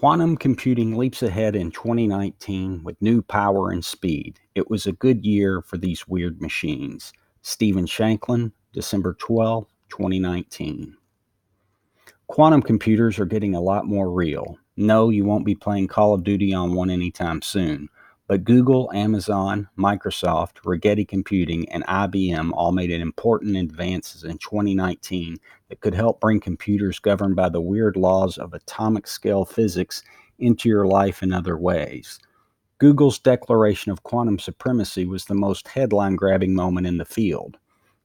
Quantum computing leaps ahead in 2019 with new power and speed. It was a good year for these weird machines. Stephen Shanklin, December 12, 2019. Quantum computers are getting a lot more real. No, you won't be playing Call of Duty on one anytime soon. But Google, Amazon, Microsoft, Rigetti Computing, and IBM all made important advances in 2019 that could help bring computers governed by the weird laws of atomic scale physics into your life in other ways. Google's declaration of quantum supremacy was the most headline grabbing moment in the field.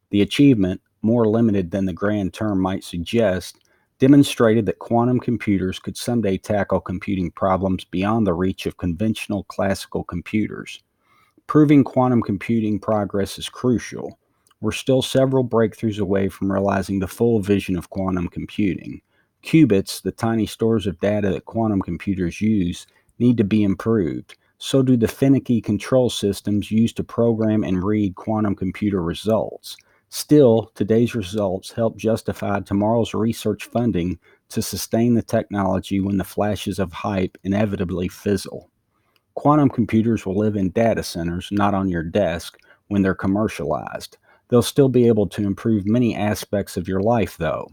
The achievement, more limited than the grand term might suggest, demonstrated that quantum computers could someday tackle computing problems beyond the reach of conventional classical computers. Proving quantum computing progress is crucial. We're still several breakthroughs away from realizing the full vision of quantum computing. Qubits, the tiny stores of data that quantum computers use, need to be improved. So do the finicky control systems used to program and read quantum computer results. Still, today's results help justify tomorrow's research funding to sustain the technology when the flashes of hype inevitably fizzle. Quantum computers will live in data centers, not on your desk, when they're commercialized. They'll still be able to improve many aspects of your life, though.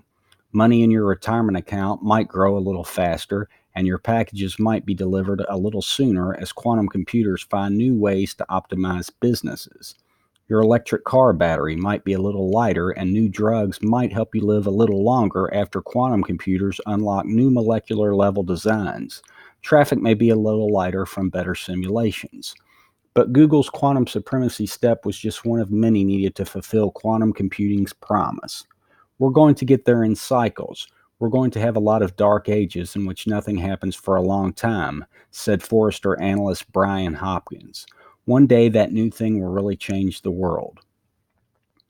Money in your retirement account might grow a little faster, and your packages might be delivered a little sooner as quantum computers find new ways to optimize businesses. Your electric car battery might be a little lighter, and new drugs might help you live a little longer after quantum computers unlock new molecular level designs. Traffic may be a little lighter from better simulations. But Google's quantum supremacy step was just one of many needed to fulfill quantum computing's promise. We're going to get there in cycles. We're going to have a lot of dark ages in which nothing happens for a long time, said Forrester analyst Brian Hopkins. One day that new thing will really change the world.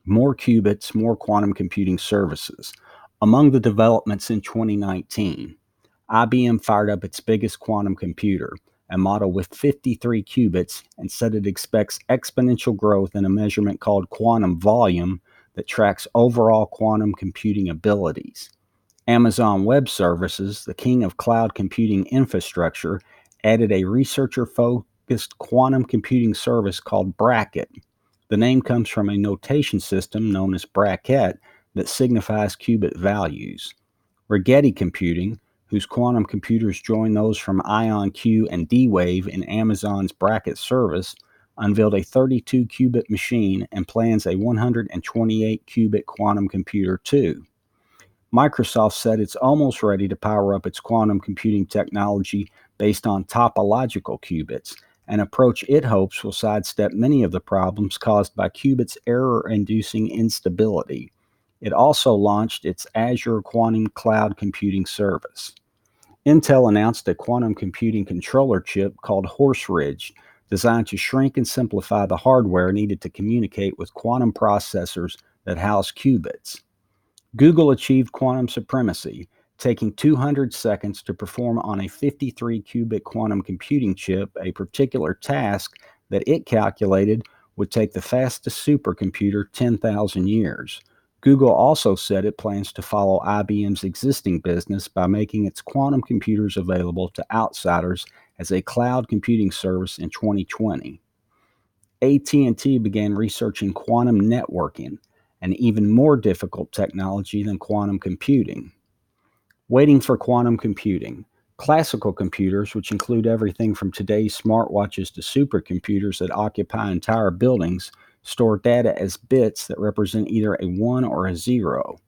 More qubits, more quantum computing services. Among the developments in 2019, IBM fired up its biggest quantum computer, a model with 53 qubits, and said it expects exponential growth in a measurement called quantum volume that tracks overall quantum computing abilities. Amazon Web Services, the king of cloud computing infrastructure, added a researcher focused quantum computing service called Bracket. The name comes from a notation system known as bracket that signifies qubit values. Rigetti Computing, whose quantum computers join those from IonQ and D-Wave in Amazon's Bracket service, unveiled a 32 qubit machine and plans a 128 qubit quantum computer too. Microsoft said it's almost ready to power up its quantum computing technology based on topological qubits, an approach it hopes will sidestep many of the problems caused by qubits' error-inducing instability. It also launched its Azure Quantum Cloud Computing Service. Intel announced a quantum computing controller chip called Horse Ridge, designed to shrink and simplify the hardware needed to communicate with quantum processors that house qubits. Google achieved quantum supremacy, taking 200 seconds to perform on a 53 qubit quantum computing chip a particular task that it calculated would take the fastest supercomputer 10,000 years. Google also said it plans to follow IBM's existing business by making its quantum computers available to outsiders as a cloud computing service in 2020. AT&T began researching quantum networking, an even more difficult technology than quantum computing. Waiting for quantum computing. Classical computers, which include everything from today's smartwatches to supercomputers that occupy entire buildings, store data as bits that represent either a 1 or a 0.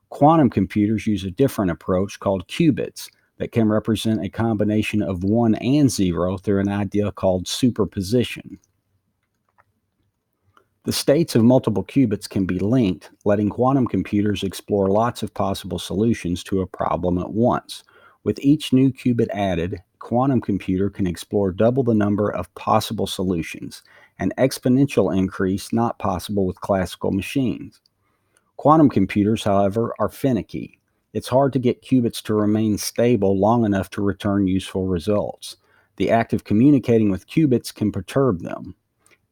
Quantum computers use a different approach called qubits that can represent a combination of 1 and 0 through an idea called superposition. The states of multiple qubits can be linked, letting quantum computers explore lots of possible solutions to a problem at once. With each new qubit added, a quantum computer can explore double the number of possible solutions, an exponential increase not possible with classical machines. Quantum computers, however, are finicky. It's hard to get qubits to remain stable long enough to return useful results. The act of communicating with qubits can perturb them.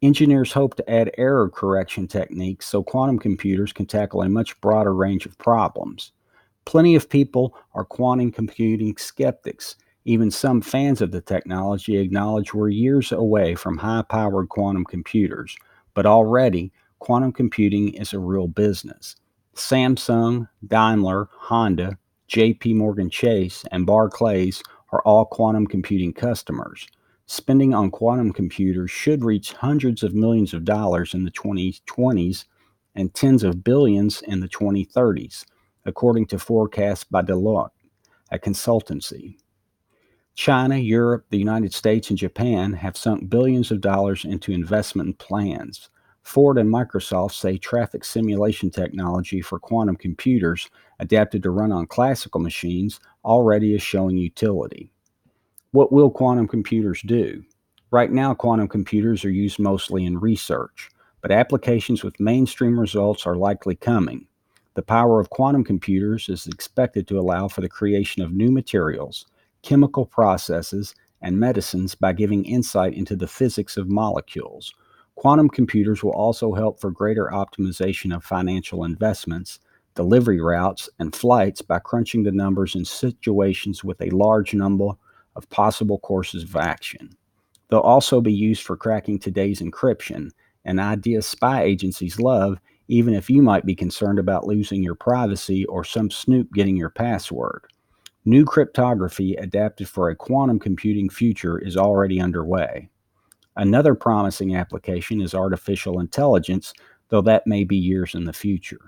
Engineers hope to add error correction techniques so quantum computers can tackle a much broader range of problems. Plenty of people are quantum computing skeptics. Even some fans of the technology acknowledge we're years away from high powered quantum computers, but already quantum computing is a real business. Samsung, Daimler, Honda, JP Morgan Chase, and Barclays are all quantum computing customers. Spending on quantum computers should reach hundreds of millions of dollars in the 2020s and tens of billions in the 2030s, according to forecasts by Deloitte, a consultancy. China, Europe, the United States, and Japan have sunk billions of dollars into investment plans. Ford and Microsoft say traffic simulation technology for quantum computers adapted to run on classical machines already is showing utility. What will quantum computers do? Right now, quantum computers are used mostly in research, but applications with mainstream results are likely coming. The power of quantum computers is expected to allow for the creation of new materials, chemical processes, and medicines by giving insight into the physics of molecules. Quantum computers will also help for greater optimization of financial investments, delivery routes, and flights by crunching the numbers in situations with a large number of possible courses of action. They'll also be used for cracking today's encryption, an idea spy agencies love, even if you might be concerned about losing your privacy or some snoop getting your password. New cryptography adapted for a quantum computing future is already underway. Another promising application is artificial intelligence, though that may be years in the future.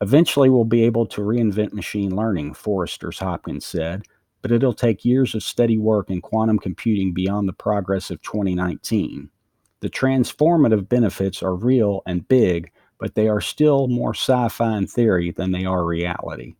Eventually, we'll be able to reinvent machine learning, Forrester Hopkins said, but it'll take years of steady work in quantum computing beyond the progress of 2019. The transformative benefits are real and big, but they are still more sci fi in theory than they are reality.